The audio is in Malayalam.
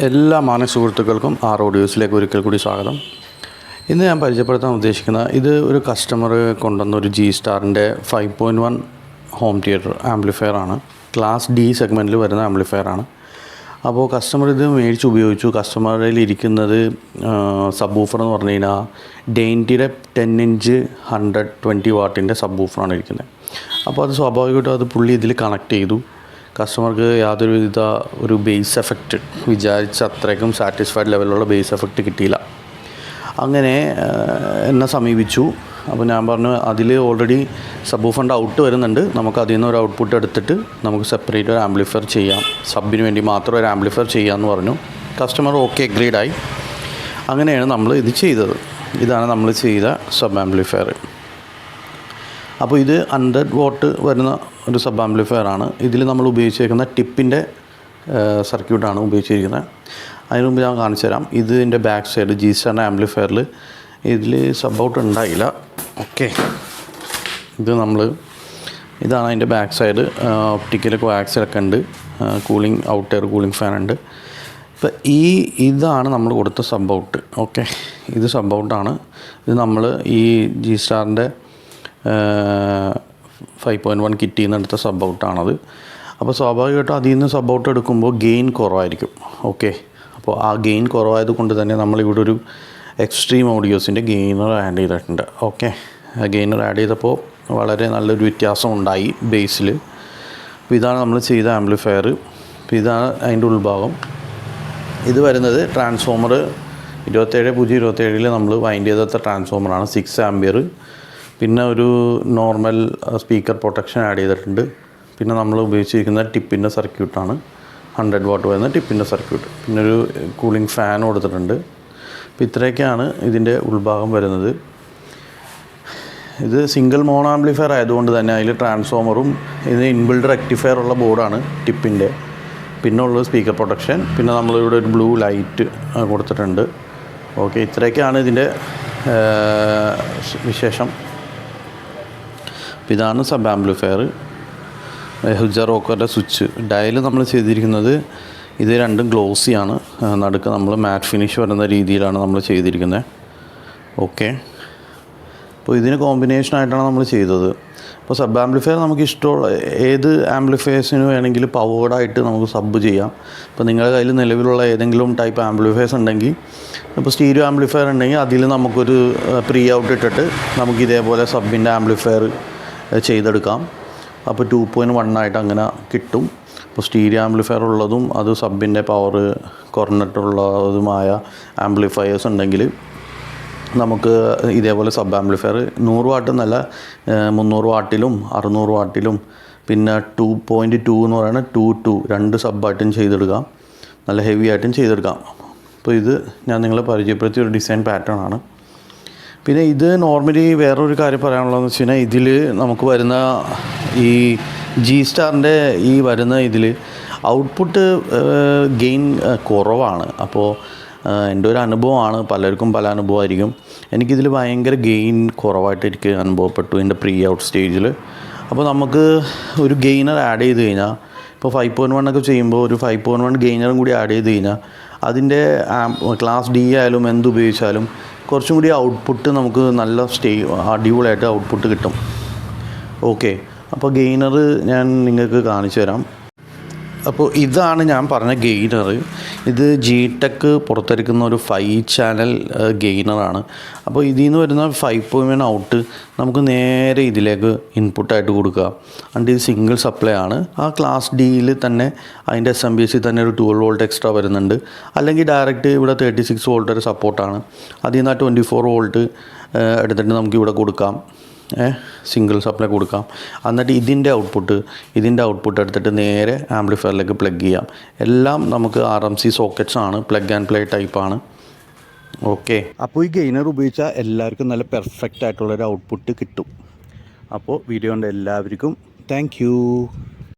എല്ലാ മാന്യ സുഹൃത്തുക്കൾക്കും ഓഡിയോസിലേക്ക് ഒരിക്കൽ കൂടി സ്വാഗതം. ഇന്ന് ഞാൻ പരിചയപ്പെടുത്താൻ ഉദ്ദേശിക്കുന്ന ഇത് ഒരു കസ്റ്റമർ കൊണ്ടുവന്ന ഒരു ജി സ്റ്റാറിൻ്റെ 5.1 ഹോം തിയേറ്റർ ആംപ്ലിഫയർ ആണ്. ക്ലാസ് ഡി സെഗ്മെൻറ്റിൽ വരുന്ന ആംപ്ലിഫയർ ആണ്. അപ്പോൾ കസ്റ്റമർ ഇത് മേടിച്ച് ഉപയോഗിച്ചു. കസ്റ്റമറിൽ ഇരിക്കുന്നത് സബ് വൂഫർ എന്ന് പറഞ്ഞു കഴിഞ്ഞാൽ ഡെയിൻറ്റിയുടെ 10 ഇഞ്ച് 120 വാട്ടിൻ്റെ സബ് വൂഫറാണ് ഇരിക്കുന്നത്. അപ്പോൾ അത് സ്വാഭാവികമായിട്ടും അത് പുള്ളി ഇതിൽ കണക്ട് ചെയ്തു. കസ്റ്റമർക്ക് യാതൊരു വിധ ഒരു ബേസ് എഫക്റ്റ് വിചാരിച്ച അത്രയ്ക്കും സാറ്റിസ്ഫൈഡ് ലെവലിലുള്ള ബേസ് എഫക്റ്റ് കിട്ടിയില്ല. അങ്ങനെ എന്നെ സമീപിച്ചു. അപ്പോൾ ഞാൻ പറഞ്ഞു അതിൽ ഓൾറെഡി സബ് വൂഫറിൻ്റെ ഔട്ട് വരുന്നുണ്ട്, നമുക്ക് അതിൽ നിന്ന് ഒരു ഔട്ട്പുട്ട് എടുത്തിട്ട് നമുക്ക് സെപ്പറേറ്റ് ഒരു ആംപ്ലിഫയർ ചെയ്യാം, സബിന് വേണ്ടി മാത്രം ഒരു ആംപ്ലിഫയർ ചെയ്യാമെന്ന് പറഞ്ഞു. കസ്റ്റമർ ഓക്കെ അഗ്രീഡായി. അങ്ങനെയാണ് നമ്മൾ ഇത് ചെയ്തത്. ഇതാണ് നമ്മൾ ചെയ്ത സബ് ആംപ്ലിഫയർ. അപ്പോൾ ഇത് 100 വാട്ട് വരുന്ന ഒരു സബ് ആംപ്ലിഫയർ ആണ്. ഇതിൽ നമ്മൾ ഉപയോഗിച്ചിരിക്കുന്ന ടിപ്പിൻ്റെ സർക്യൂട്ടാണ് ഉപയോഗിച്ചിരിക്കുന്നത്. അതിന് മുമ്പ് ഞാൻ കാണിച്ചു തരാം. ഇതിൻ്റെ ബാക്ക് സൈഡ് ജി സ്റ്റാറിൻ്റെ ആംപ്ലിഫയറിൽ ഇതിൽ സബ് ഔട്ട് ഉണ്ടായില്ല. ഓക്കെ, ഇതാണ് അതിൻ്റെ ബാക്ക് സൈഡ്. ഒപ്റ്റിക്കൽ കോആക്സിലൊക്കെ ഉണ്ട്, cooling out air cooling fan ഉണ്ട്. ഇപ്പം ഇതാണ് നമ്മൾ കൊടുത്ത സബ് ഔട്ട്. ഓക്കെ, ഇത് സബ് ഔട്ടാണ്. ഇത് നമ്മൾ ഈ ജി സ്റ്റാറിൻ്റെ 5.1 കിറ്റിൽ നിന്ന് എടുത്ത സബ് ഔട്ടാണത്. അപ്പോൾ സ്വാഭാവികമായിട്ടും അതിൽ നിന്ന് സബ് ഔട്ട് എടുക്കുമ്പോൾ ഗെയിൻ കുറവായിരിക്കും. ഓക്കെ, അപ്പോൾ ആ ഗെയിൻ കുറവായത് കൊണ്ട് തന്നെ നമ്മളിവിടെ ഒരു എക്സ്ട്രീം ഓഡിയോസിൻ്റെ ഗെയിനർ ആഡ് ചെയ്തിട്ടുണ്ട്. ഓക്കെ, ഗെയിനർ ആഡ് ചെയ്തപ്പോൾ വളരെ നല്ലൊരു വ്യത്യാസം ഉണ്ടായി ബേസിൽ. അപ്പോൾ ഇതാണ് നമ്മൾ ചെയ്ത ആംപ്ലിഫയർ. അപ്പോൾ ഇതാണ് അതിൻ്റെ ഉൾഭാഗം. ഇത് വരുന്നത് ട്രാൻസ്ഫോമർ 27/27 നമ്മൾ വൈൻഡ് ചെയ്ത ട്രാൻസ്ഫോമറാണ്. 6 ആംപിയർ. പിന്നെ ഒരു നോർമൽ സ്പീക്കർ പ്രൊട്ടക്ഷൻ ആഡ് ചെയ്തിട്ടുണ്ട്. പിന്നെ നമ്മൾ ഉപയോഗിച്ചിരിക്കുന്ന ടിപ്പിൻ്റെ സർക്യൂട്ടാണ്, 100 വാട്ട് വരുന്ന ടിപ്പിൻ്റെ സർക്യൂട്ട്. പിന്നെ ഒരു കൂളിംഗ് ഫാൻ കൊടുത്തിട്ടുണ്ട്. അപ്പോൾ ഇത്രയൊക്കെയാണ് ഇതിൻ്റെ ഉൾഭാഗം വരുന്നത്. ഇത് സിംഗിൾ മോണോ ആംപ്ലിഫയർ ആയതുകൊണ്ട് തന്നെ അതിൽ ട്രാൻസ്ഫോമറും ഇത് ഇൻബിൽഡ് റെക്ടിഫയർ ഉള്ള ബോർഡാണ് ടിപ്പിൻ്റെ. പിന്നെ ഉള്ളത് സ്പീക്കർ പ്രൊട്ടക്ഷൻ. പിന്നെ നമ്മളിവിടെ ഒരു ബ്ലൂ ലൈറ്റ് കൊടുത്തിട്ടുണ്ട്. ഓക്കെ, ഇത്രയൊക്കെയാണ് ഇതിൻ്റെ വിശേഷം. ഇതാണ് സബ് ആംപ്ലിഫയർ. ഹുജ റോക്കറുടെ സ്വിച്ച് ഡയൽ നമ്മൾ ചെയ്തിരിക്കുന്നത് ഇത് രണ്ടും ഗ്ലോസിയാണ്. നടുക്ക് നമ്മൾ മാറ്റ് ഫിനിഷ് വരുന്ന രീതിയിലാണ് നമ്മൾ ചെയ്തിരിക്കുന്നത്. ഓക്കെ, അപ്പോൾ ഇതിന് കോമ്പിനേഷനായിട്ടാണ് നമ്മൾ ചെയ്തത്. അപ്പോൾ സബ് ആംപ്ലിഫയർ നമുക്ക് ഇഷ്ടമുള്ള ഏത് ആംപ്ലിഫയേഴ്സിന് വേണമെങ്കിലും പവേർഡായിട്ട് നമുക്ക് സബ് ചെയ്യാം. ഇപ്പോൾ നിങ്ങളുടെ കയ്യിൽ നിലവിലുള്ള ഏതെങ്കിലും ടൈപ്പ് ആംപ്ലിഫയേഴ്സ് ഉണ്ടെങ്കിൽ, ഇപ്പോൾ സ്റ്റീരിയോ ആംപ്ലിഫയർ ഉണ്ടെങ്കിൽ അതിൽ നമുക്കൊരു പ്രീ ഔട്ട് ഇട്ടിട്ട് നമുക്ക് ഇതേപോലെ സബിൻ്റെ ആംപ്ലിഫയർ ചെയ്തെടുക്കാം. അപ്പോൾ 2.1 ആയിട്ട് അങ്ങനെ കിട്ടും. അപ്പോൾ സ്റ്റീരിയോ ആംപ്ലിഫയർ ഉള്ളതും അത് സബിൻ്റെ പവർ കുറഞ്ഞിട്ടുള്ളതുമായ ആംപ്ലിഫയേഴ്സ് ഉണ്ടെങ്കിൽ നമുക്ക് ഇതേപോലെ സബ് ആംപ്ലിഫയർ 100 വാട്ട് എന്നല്ല, 300 വാട്ടിലും 600 വാട്ടിലും പിന്നെ 2.2 എന്ന് പറയുന്നത് 2 രണ്ട് സബ്ബായിട്ടും ചെയ്തെടുക്കാം, നല്ല ഹെവി ആയിട്ടും ചെയ്തെടുക്കാം. അപ്പോൾ ഇത് ഞാൻ നിങ്ങളെ പരിചയപ്പെടുത്തിയ ഒരു ഡിസൈൻ പാറ്റേൺ ആണ്. പിന്നെ ഇത് നോർമലി വേറൊരു കാര്യം പറയാനുള്ളതെന്ന് വെച്ച് കഴിഞ്ഞാൽ ഇതിൽ നമുക്ക് വരുന്ന ഈ ജി സ്റ്റാറിൻ്റെ ഈ വരുന്ന ഇതിൽ ഔട്ട്പുട്ട് ഗെയിൻ കുറവാണ്. അപ്പോൾ എൻ്റെ ഒരു അനുഭവമാണ്, പലർക്കും പല അനുഭവമായിരിക്കും. എനിക്കിതിൽ ഭയങ്കര ഗെയിൻ കുറവായിട്ട് എനിക്ക് അനുഭവപ്പെട്ടു എൻ്റെ പ്രീ ഔട്ട് സ്റ്റേജിൽ. അപ്പോൾ നമുക്ക് ഒരു ഗെയിനർ ആഡ് ചെയ്ത് കഴിഞ്ഞാൽ, ഇപ്പോൾ 5.1 ഒക്കെ ചെയ്യുമ്പോൾ ഒരു 5.1 ഗെയിനറും കൂടി ആഡ് ചെയ്ത് കഴിഞ്ഞാൽ അതിൻ്റെ ക്ലാസ് ഡി ആയാലും എന്തുപയോഗിച്ചാലും കുറച്ചും കൂടി ഔട്ട്പുട്ട് നമുക്ക് നല്ല അടിപൊളിയായിട്ട് ഔട്ട്പുട്ട് കിട്ടും. ഓക്കെ, അപ്പോൾ ഗെയിനർ ഞാൻ നിങ്ങൾക്ക് കാണിച്ചു തരാം. അപ്പോൾ ഇതാണ് ഞാൻ പറഞ്ഞ ഗെയിനർ. ഇത് ജി ടെക് പുറത്തിറക്കുന്ന ഒരു 5 ചാനൽ ഗെയിനറാണ്. അപ്പോൾ ഇതിൽ നിന്ന് വരുന്ന 5.1 ഔട്ട് നമുക്ക് നേരെ ഇതിലേക്ക് ഇൻപുട്ടായിട്ട് കൊടുക്കുക. അണ്ട് ഇത് സിംഗിൾ സപ്ലൈ ആണ്. ആ ക്ലാസ് ഡിയിൽ തന്നെ അതിൻ്റെ SMPS തന്നെ ഒരു 12 വോൾട്ട് എക്സ്ട്രാ വരുന്നുണ്ട്. അല്ലെങ്കിൽ ഡയറക്റ്റ് ഇവിടെ 36 വോൾട്ട് ഒരു സപ്പോർട്ടാണ്. അതിൽ നിന്ന് 24 വോൾട്ട് എടുത്തിട്ട് നമുക്ക് ഇവിടെ കൊടുക്കാം, സിംഗിൾ സപ്ലൈ കൊടുക്കാം. എന്നിട്ട് ഇതിൻ്റെ ഔട്ട്പുട്ട് എടുത്തിട്ട് നേരെ ആംപ്ലിഫയറിലേക്ക് പ്ലഗ് ചെയ്യാം. എല്ലാം നമുക്ക് RMC സോക്കറ്റ്സ് ആണ്, പ്ലഗ് ആൻഡ് പ്ലേ ടൈപ്പാണ്. ഓക്കെ, അപ്പോൾ ഈ ഗെയിനർ ഉപയോഗിച്ചാൽ എല്ലാവർക്കും നല്ല പെർഫെക്റ്റ് ആയിട്ടുള്ളൊരു ഔട്ട്പുട്ട് കിട്ടും. അപ്പോൾ വീഡിയോ കൊണ്ട് എല്ലാവർക്കും താങ്ക് യു.